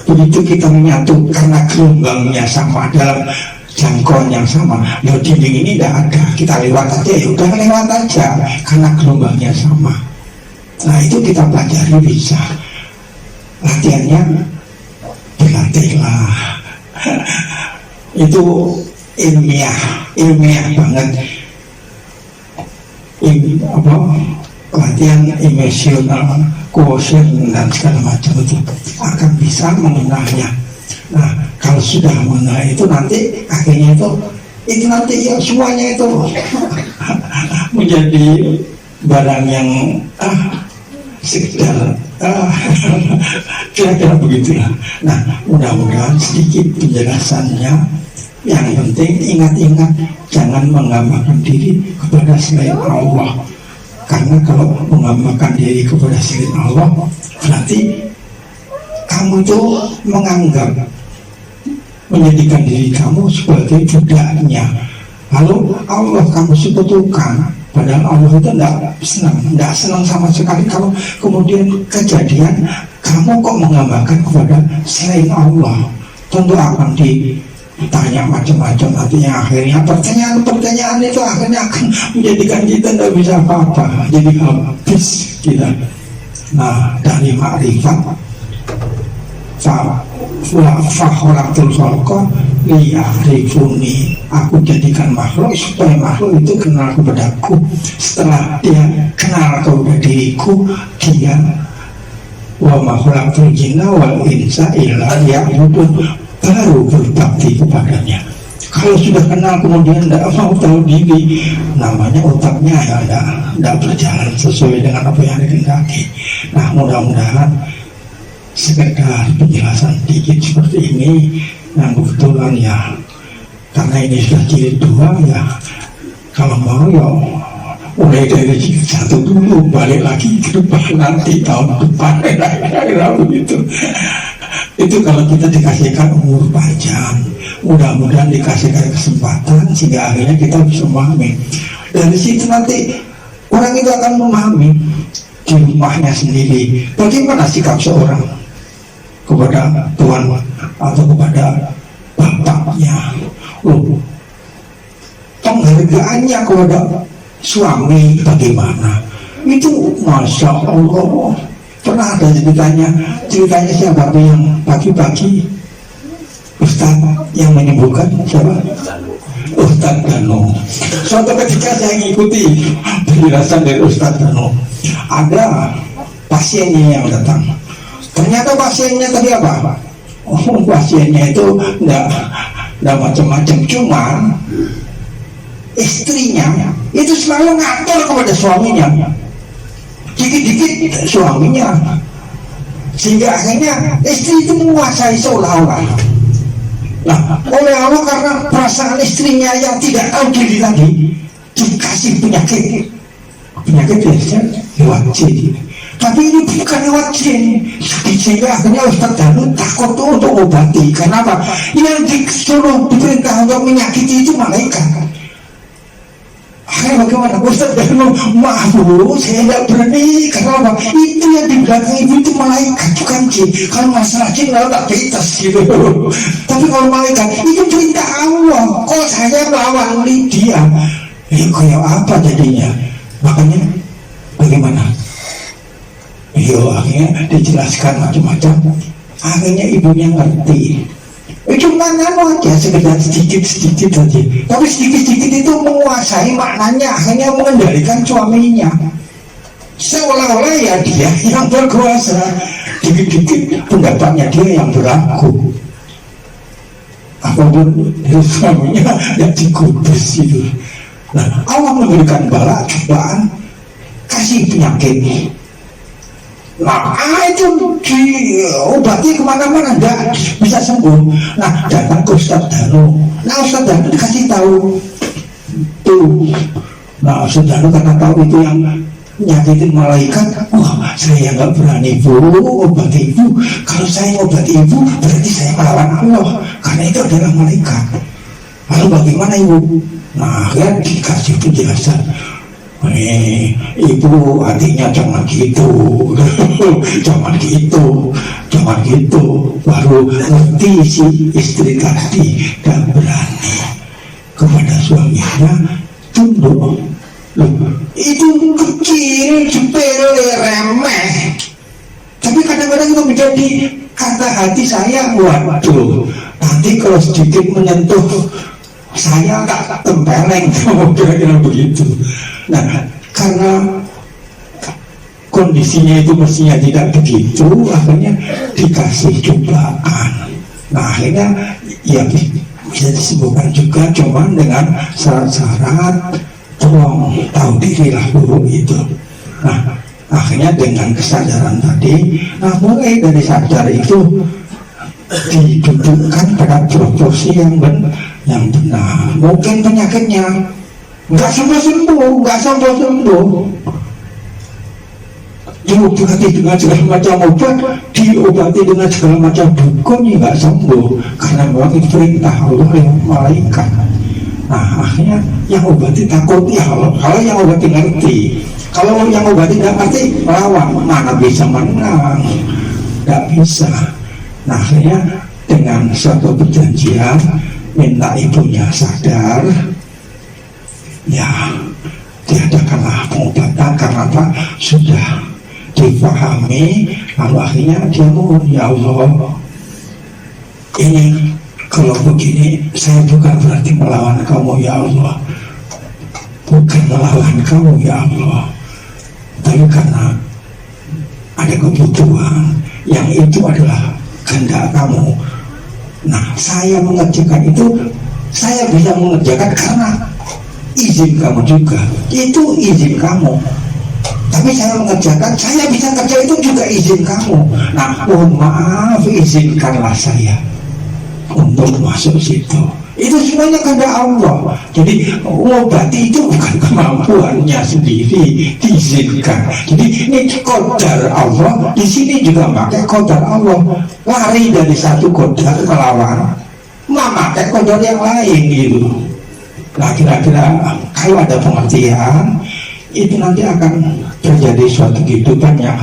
Begitu kita menyatu karena gelombangnya sama dalam jangkauan yang sama, ya dinding ini tidak ada, kita lewat aja, ya udah lewat aja karena gelombangnya sama. Nah itu kita pelajari bisa. Latihannya berlatihlah. Itu ilmiah banget. Latihan emosional, quotient dan segala macam itu akan bisa mengenalnya. Nah kalau sudah mengenal itu nanti akhirnya itu nanti ya semuanya itu menjadi barang yang sekedar kira-kira begitulah. Nah mudah-mudahan sedikit penjelasannya. Yang penting ingat-ingat jangan menggambarkan diri kepada selain Allah. Karena kalau menggambarkan diri kepada selain Allah berarti kamu itu menganggap menjadikan diri kamu sebagai budaknya. Lalu Allah kamu sekutukan. Padahal Allah itu tidak senang sama sekali kalau kemudian kejadian kamu kok menggambarkan kepada selain Allah. Tentu akan ditanya macam-macam, artinya akhirnya pertanyaan itu akhirnya akan menjadikan kita tidak bisa apa-apa, jadi habis kita. Nah dari makrifat fakhoratul khalqa liya'rifuni, aku jadikan makhluk supaya makhluk itu kenal kepadaku. Setelah dia kenal kepada diriku, dia wa ma khalaqtul jinna wal insa illa liya'budun, baru berbakti kepadanya. Kalau sudah kenal kemudian tidak mau tahu diri, namanya otaknya ya tidak berjalan sesuai dengan apa yang dikehendaki. Nah mudah-mudahan sekedar penjelasan dikit seperti ini yang kebetulan ya, karena ini sudah jilid 2 ya, kalau mau ya mulai dari jilid 1 dulu, balik lagi ke depan nanti tahun depan kira-kira begitu. Itu kalau kita dikasihkan umur panjang, mudah-mudahan dikasihkan kesempatan sehingga akhirnya kita bisa memahami. Dari situ nanti orang itu akan memahami di rumahnya sendiri bagaimana sikap seorang kepada Tuhan atau kepada bapaknya. Penghargaannya kepada suami bagaimana, itu Masya Allah. Pernah ada ceritanya siapa yang pagi-pagi Ustaz yang menyembuhkan siapa? Ustaz Dano. Suatu ketika saya mengikuti penjelasan dari Ustaz Dano, ada pasiennya yang datang. Ternyata pasiennya tadi apa? Pasiennya itu enggak macam-macam, cuma istrinya itu selalu ngatur kepada suaminya, dikit-dikit suaminya, sehingga akhirnya istri itu menguasai seolah-olah. Nah, oleh Allah karena perasaan istrinya yang tidak tahu diri tadi dikasih penyakit biasanya lewat jin. Tapi ini bukan lewat jin, sehingga akhirnya Ustaz Danu takut untuk obati. Karena apa? Yang disuruh diperintah untuk menyakiti itu malaikat. Bagaimana Ustaz Danu? Maaf Bu, saya tidak berani. Karena apa? Itu yang di belakang ibu itu malaikat, bukan jin. Kalau masalah jin lalu tak betas gitu. Tapi kalau malaikat itu perintah Allah. Kok saya melawan dia? Kayak apa jadinya? Makanya bagaimana? Akhirnya dijelaskan macam-macam. Akhirnya ibunya ngerti. Cuma aja sekedar sedikit-sedikit saja. Tapi sedikit-sedikit itu menguasai maknanya, hanya mengendalikan suaminya. Seolah-olah ya dia yang berkuasa. Dikit-dikit pendapatnya dia yang berlaku. Apapun suaminya ya dikudus itu. Nah, Allah memberikan bala cobaan, kasih penyakit. Nah, itu diobati kemana-mana enggak bisa sembuh. Nah, datang ke Ustaz Danu. Nah, Ustaz Danu dikasih tahu tuh. Nah, Ustaz Danu karena tahu itu yang nyakitin malaikat. Wah, saya nggak berani Bu obati ibu. Kalau saya obati ibu berarti saya melawan Allah, karena itu adalah malaikat. Lalu bagaimana ibu? Nah, ya dikasih penjelasan. Ibu artinya jangan gitu. jangan gitu baru ngerti si istri tadi dan berani kepada suaminya tunduk. Itu kecil, sepele, remeh, tapi kadang-kadang itu menjadi kata hati saya. Waduh, nanti kalau sedikit menyentuh saya tak tempeleng, kira-kira begitu. Nah, karena kondisinya itu mestinya tidak begitu, akhirnya dikasih cobaan. Nah, akhirnya ya bisa disembuhkan juga, cuman dengan syarat-syarat tolong tahu dirilah dulu itu. Nah, akhirnya dengan kesadaran tadi, nah mulai dari sadar itu didudukkan pada proporsi yang benar. Mungkin penyakitnya nggak sembuh, diobati dengan segala macam obat, diobati dengan segala macam dukun, nggak sembuh, karena memang itu perintah Allah yang malaikat. Nah, akhirnya yang obati takut ya Allah. Kalau yang obati ngerti, kalau yang obati nggak ngerti, melawan, mana bisa menang, nggak bisa. Nah, akhirnya dengan suatu perjanjian minta ibunya sadar, ya diadakanlah pengobatan. Karena apa? Sudah dipahami. Lalu akhirnya dia mohon, ya Allah, ini kalau begini saya bukan berarti melawan kamu ya Allah, bukan melawan kamu ya Allah, tapi karena ada kebutuhan yang itu adalah kehendak kamu. Nah, saya mengerjakan itu, saya bisa mengerjakan karena izin kamu juga, itu izin kamu. Tapi saya mengerjakan, saya bisa kerja itu juga izin kamu. Nah, mohon maaf, izinkanlah saya untuk masuk situ. Itu semuanya kehendak Allah. Jadi obati itu bukan kemampuannya sendiri, diizinkan. Jadi ini qadar Allah. Di sini juga pakai qadar Allah. Lari dari satu qadar melawan, memakai qadar yang lain gitu. Nah, kira-kira kalau ada pengertian, itu nanti akan terjadi suatu kehidupan yang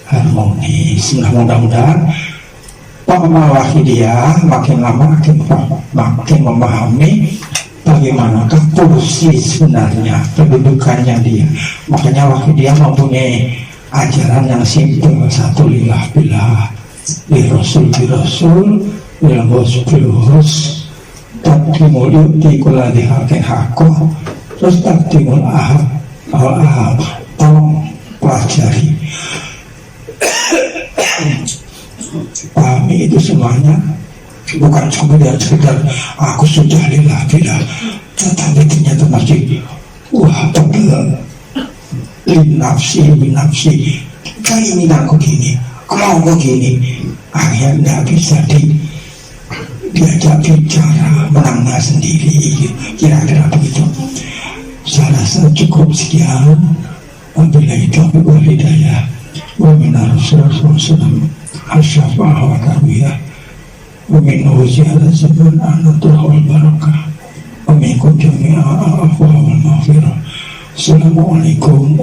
harmonis. Mudah-mudahan pemahaman dia makin lama makin memahami bagaimanakah porsi sebenarnya kedudukannya dia. Makanya dia mempunyai ajaran yang simpel, satu lillah billah, li rasul lil bos takdimul yu'ti kulladhi haqqin haqqo, terus takdimul ahad al-ahad. Tolong pelajari, pahami itu semuanya. Bukan sekedar aku sudah lillah billah, tetapi ternyata masih tebel linafsi binafsi, keinginanku gini, kemauanku gini. Akhirnya tidak bisa diajak bicara, menangnya sendiri. Kira-kira begitu. Saya rasa cukup sekian. Wabillahi taufiq wal hidayah. Wa min Rasulullah asyafa'ah wa tarbiyah. Wa min ujiah zaman anatul wal barakah. Amin kunjungi wal maghfirah. Assalamualaikum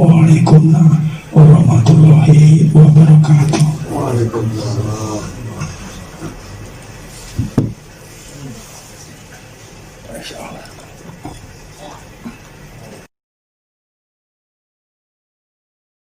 warahmatullahi wabarakatuh. Waalaikumsalam. Masya Allah.